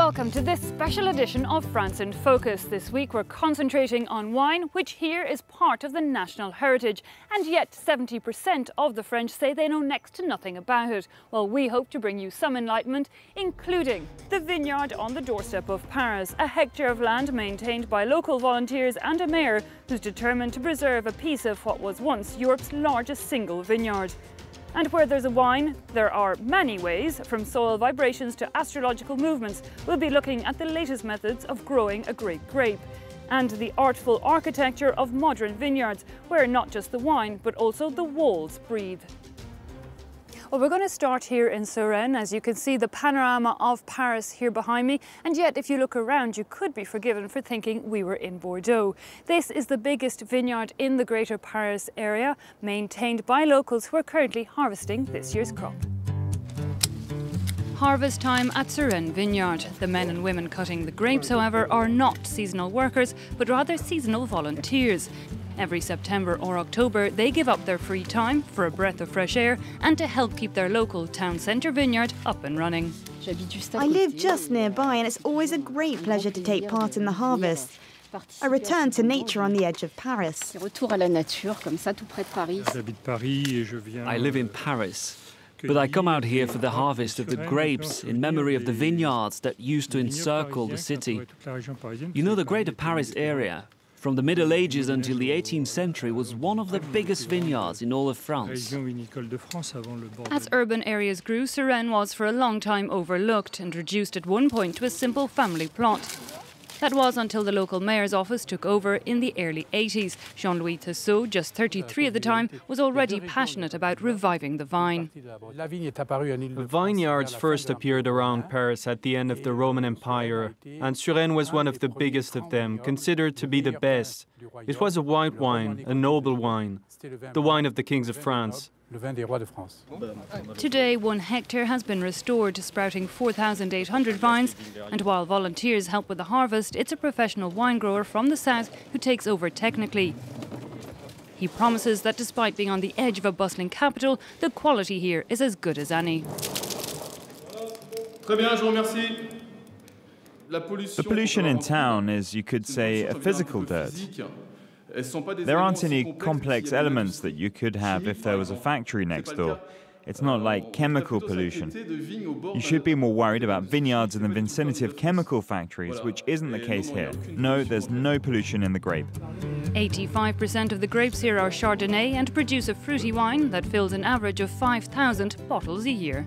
Welcome to this special edition of France in Focus. This week we're concentrating on wine, which here is part of the national heritage, and yet 70% of the French say they know next to nothing about it. Well, we hope to bring you some enlightenment, including the vineyard on the doorstep of Paris, a hectare of land maintained by local volunteers and a mayor who's determined to preserve a piece of what was once Europe's largest single vineyard. And where there's a wine, there are many ways, from soil vibrations to astrological movements. We'll be looking at the latest methods of growing a great grape and the artful architecture of modern vineyards, where not just the wine, but also the walls breathe. Well, we're going to start here in Surin. As you can see, the panorama of Paris here behind me, and yet if you look around you could be forgiven for thinking we were in Bordeaux. This is the biggest vineyard in the greater Paris area, maintained by locals who are currently harvesting this year's crop. Harvest time at Surin Vineyard. The men and women cutting the grapes, however, are not seasonal workers, but rather seasonal volunteers. Every September or October, they give up their free time for a breath of fresh air and to help keep their local town centre vineyard up and running. I live just nearby, and it's always a great pleasure to take part in the harvest. A return to nature on the edge of Paris. I live in Paris, but I come out here for the harvest of the grapes in memory of the vineyards that used to encircle the city. You know, the greater Paris area, from the Middle Ages until the 18th century, was one of the biggest vineyards in all of France. As urban areas grew, Surin was for a long time overlooked and reduced at one point to a simple family plot. That was until the local mayor's office took over in the early 80s. Jean-Louis Tessot, just 33 at the time, was already passionate about reviving the vine. Vineyards first appeared around Paris at the end of the Roman Empire, and Surin was one of the biggest of them, considered to be the best. It was a white wine, a noble wine, the wine of the kings of France. Today, 1 hectare has been restored, sprouting 4,800 vines, and while volunteers help with the harvest, it's a professional wine grower from the south who takes over technically. He promises that despite being on the edge of a bustling capital, the quality here is as good as any. The pollution in town is, you could say, a physical dirt. There aren't any complex elements that you could have if there was a factory next door. It's not like chemical pollution. You should be more worried about vineyards in the vicinity of chemical factories, which isn't the case here. No, there's no pollution in the grape. 85% of the grapes here are Chardonnay and produce a fruity wine that fills an average of 5,000 bottles a year.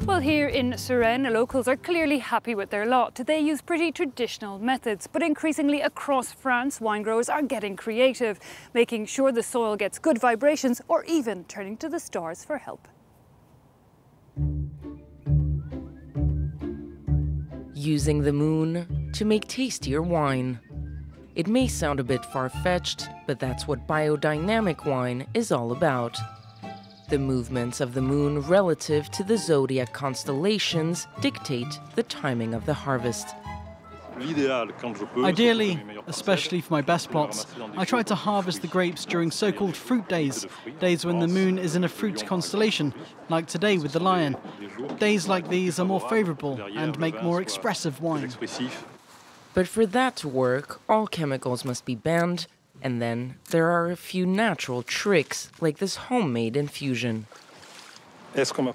Well, here in Surin, locals are clearly happy with their lot. They use pretty traditional methods, but increasingly across France, wine growers are getting creative, making sure the soil gets good vibrations or even turning to the stars for help. Using the moon to make tastier wine. It may sound a bit far-fetched, but that's what biodynamic wine is all about. The movements of the moon relative to the zodiac constellations dictate the timing of the harvest. Ideally, especially for my best plots, I try to harvest the grapes during so-called fruit days, days when the moon is in a fruit constellation, like today with the lion. Days like these are more favourable and make more expressive wine. But for that to work, all chemicals must be banned. And then there are a few natural tricks, like this homemade infusion.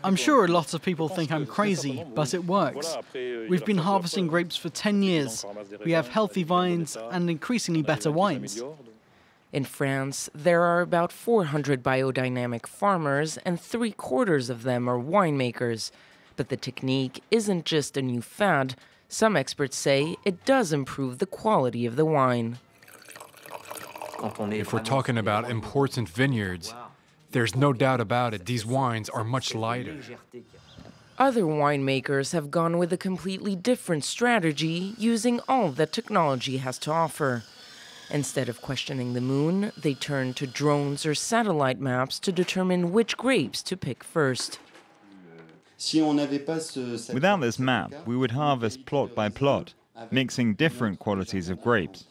I'm sure lots of people think I'm crazy, but it works. We've been harvesting grapes for 10 years. We have healthy vines and increasingly better wines. In France, there are about 400 biodynamic farmers, and 3/4 of them are winemakers. But the technique isn't just a new fad. Some experts say it does improve the quality of the wine. If we're talking about important vineyards, there's no doubt about it, these wines are much lighter. Other winemakers have gone with a completely different strategy, using all that technology has to offer. Instead of questioning the moon, they turn to drones or satellite maps to determine which grapes to pick first. Without this map, we would harvest plot by plot, mixing different qualities of grapes.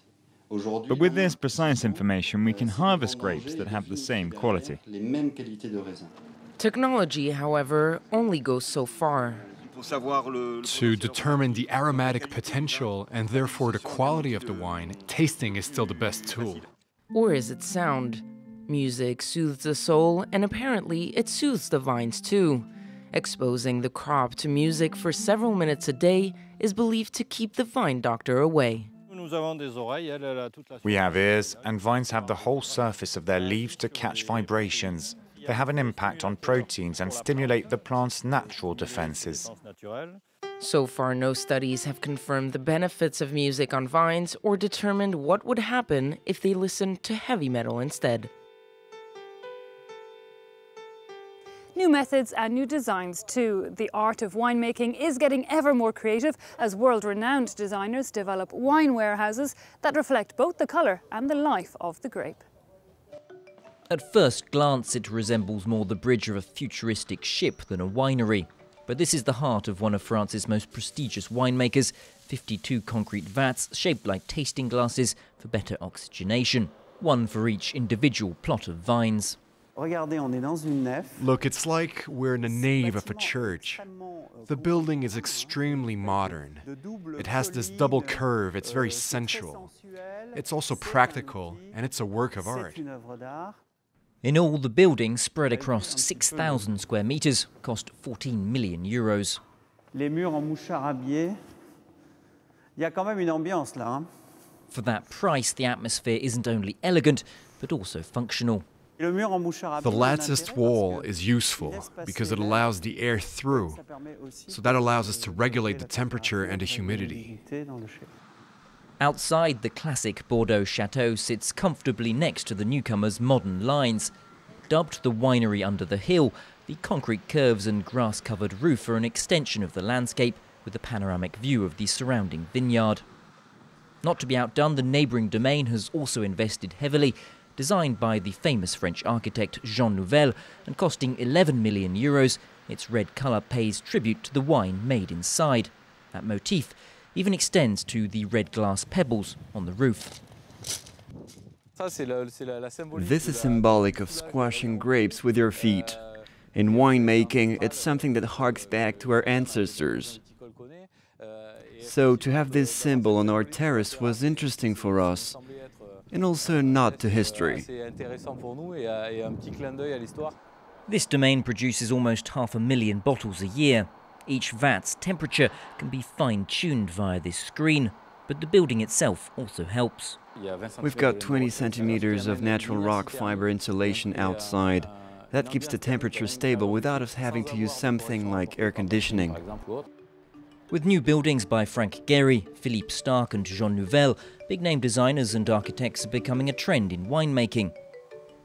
But with this precise information, we can harvest grapes that have the same quality. Technology, however, only goes so far. To determine the aromatic potential and therefore the quality of the wine, tasting is still the best tool. Or is it sound? Music soothes the soul, and apparently it soothes the vines too. Exposing the crop to music for several minutes a day is believed to keep the vine doctor away. We have ears, and vines have the whole surface of their leaves to catch vibrations. They have an impact on proteins and stimulate the plant's natural defenses. So far, no studies have confirmed the benefits of music on vines or determined what would happen if they listened to heavy metal instead. New methods and new designs too. The art of winemaking is getting ever more creative as world-renowned designers develop wine warehouses that reflect both the colour and the life of the grape. At first glance, it resembles more the bridge of a futuristic ship than a winery. But this is the heart of one of France's most prestigious winemakers, 52 concrete vats shaped like tasting glasses for better oxygenation, one for each individual plot of vines. Look, it's like we're in a nave of a church. The building is extremely modern. It has this double curve, it's very sensual. It's also practical, and it's a work of art. In all, the building, spread across 6,000 square meters, cost 14 million euros. For that price, the atmosphere isn't only elegant, but also functional. The latticed wall is useful because it allows the air through, so that allows us to regulate the temperature and the humidity. Outside, the classic Bordeaux chateau sits comfortably next to the newcomer's modern lines. Dubbed the winery under the hill, the concrete curves and grass-covered roof are an extension of the landscape with a panoramic view of the surrounding vineyard. Not to be outdone, the neighbouring domain has also invested heavily. Designed by the famous French architect Jean Nouvel and costing 11 million euros, its red colour pays tribute to the wine made inside. That motif even extends to the red glass pebbles on the roof. This is symbolic of squashing grapes with your feet. In winemaking, it's something that harks back to our ancestors. So to have this symbol on our terrace was interesting for us, and also a nod to history. This domain produces almost 500,000 bottles a year. Each vat's temperature can be fine-tuned via this screen, but the building itself also helps. We've got 20 centimeters of natural rock fiber insulation outside. That keeps the temperature stable without us having to use something like air conditioning. With new buildings by Frank Gehry, Philippe Starck and Jean Nouvel, big-name designers and architects are becoming a trend in winemaking.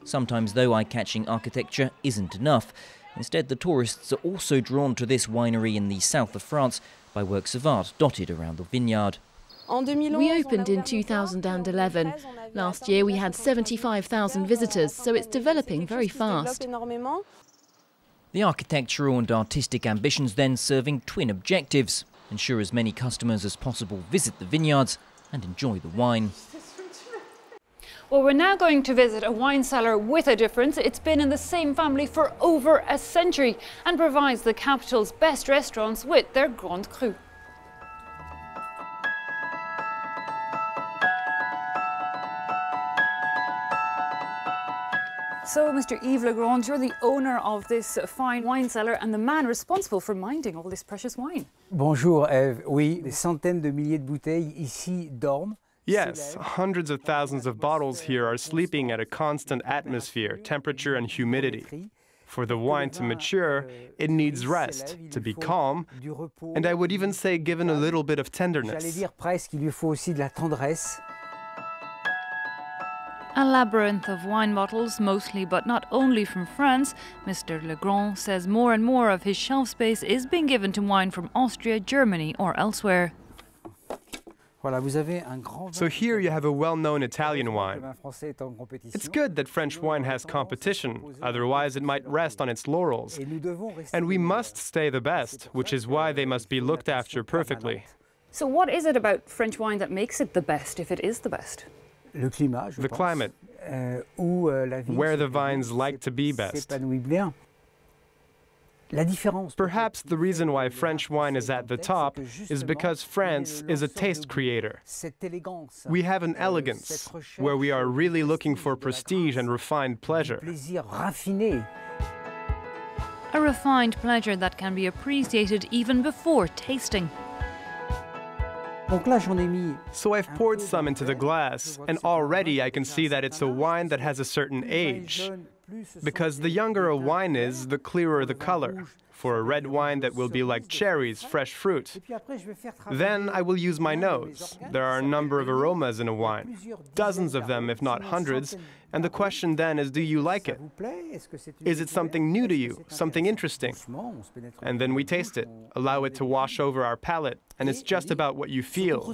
Sometimes, though, eye-catching architecture isn't enough. Instead, the tourists are also drawn to this winery in the south of France by works of art dotted around the vineyard. We opened in 2011. Last year we had 75,000 visitors, so it's developing very fast. The architectural and artistic ambitions then serving twin objectives: ensure as many customers as possible visit the vineyards and enjoy the wine. Well, we're now going to visit a wine cellar with a difference. It's been in the same family for over a century and provides the capital's best restaurants with their Grand Cru. So, Mr. Yves Legrand, you're the owner of this fine wine cellar and the man responsible for minding all this precious wine. Bonjour, Eve. Oui, des centaines de milliers de bouteilles ici dorment. Yes, hundreds of thousands of bottles here are sleeping at a constant atmosphere, temperature and humidity. For the wine to mature, it needs rest, to be calm, and I would even say given a little bit of tenderness. J'allais dire presque qu'il lui faut aussi de la tendresse. A labyrinth of wine bottles, mostly but not only from France. Mr. Legrand says more and more of his shelf space is being given to wine from Austria, Germany or elsewhere. So here you have a well-known Italian wine. It's good that French wine has competition, otherwise it might rest on its laurels. And we must stay the best, which is why they must be looked after perfectly. So what is it about French wine that makes it the best, if it is the best? The climate, where the vines like to be best. Perhaps the reason why French wine is at the top is because France is a taste creator. We have an elegance where we are really looking for prestige and refined pleasure. A refined pleasure that can be appreciated even before tasting. So I've poured some into the glass, and already I can see that it's a wine that has a certain age. Because the younger a wine is, the clearer the color. For a red wine that will be like cherries, fresh fruit. Then I will use my nose. There are a number of aromas in a wine, dozens of them, if not hundreds, and the question then is, do you like it? Is it something new to you, something interesting? And then we taste it, allow it to wash over our palate, and it's just about what you feel.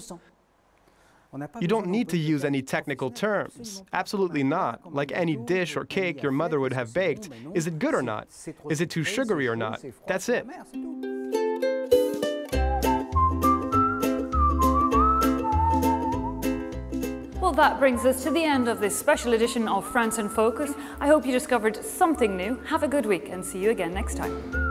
You don't need to use any technical terms. Absolutely not. Like any dish or cake your mother would have baked. Is it good or not? Is it too sugary or not? That's it. Well, that brings us to the end of this special edition of France in Focus. I hope you discovered something new. Have a good week and see you again next time.